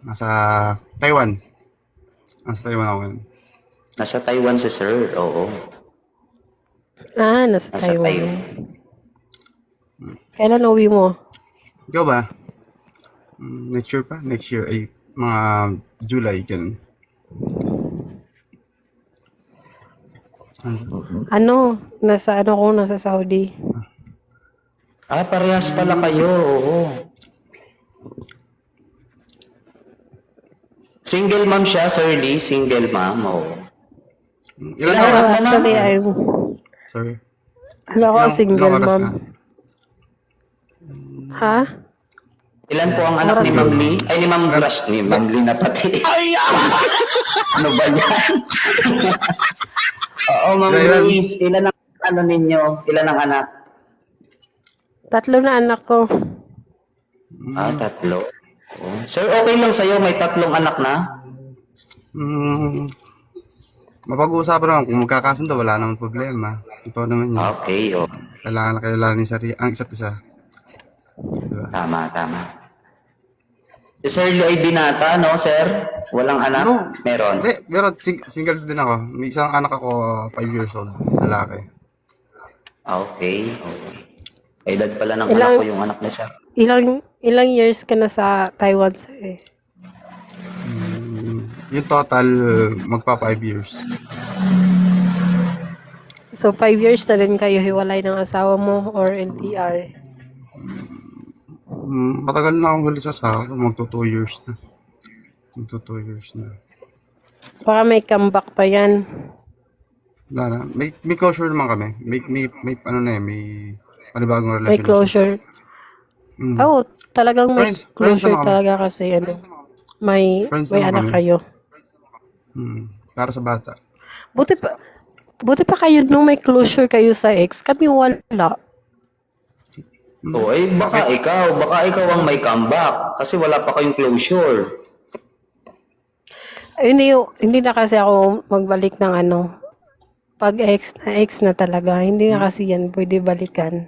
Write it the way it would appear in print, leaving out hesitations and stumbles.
Nasa Taiwan. Nasa Taiwan ako ngayon. Nasa Taiwan si sir, oo. Nasa Nasa Taiwan. Taiwan. Kailan uwi mo? Ikaw ba? Next year pa? Next year ay mga July, ganun. Nasa nasa Saudi. Parehas pala kayo, oo. Single mom siya, Sir Lee? Single mom, oo. Ilan Ilan oras? anak mo na? Actually, Sorry. ako Ilang single oras mom. ka? Ha? Ilan po ang anak ni Ma'am Lee? Ay, ni Ma'am Grash. Ni Ma'am Lee na pati. Ano ba yan? Oo, Ma'am Ilan? Louise. Ilan ang ano ninyo? Ilan ang anak? 3 na anak ko. 3. Oh. Sir, okay lang sa'yo? May 3 anak na? Mapag-uusapan naman kung magkakasundo, wala naman problema. Ito naman yun. Okay, oh. Kailangan na kailangan ang isa't isa. Diba? Tama, tama. Si Sir Lee ay binata, no, sir? Walang anak? No. Meron. Hindi, pero single din ako. May isang anak ako, 5 years old, lalaki. Okay, okay. Edad pala ng Ilang- anak ko yung anak ni sir. Ilang years ka na sa Taiwan, sir? Yung total, magpa 5 years. So, 5 years na rin kayo hiwalay ng asawa mo or LDR? Matagal na akong huli sa asawa. Magto 2 years na. Magto 2 years na. Baka may comeback pa yan. Wala na. May closure naman kami. May ano na may panibagong May relasyon. closure. Oh, talagang may Friends closure naman kami. talaga kasi may Friends may naman anak kami. kayo. Para sa bata. Buti pa kayo nung may closure kayo sa ex. Kami wala. Oh, ay baka ikaw ang may comeback kasi wala pa kayong closure. Hindi na kasi ako magbalik ng pag ex na talaga. Hindi na kasi yan pwede balikan.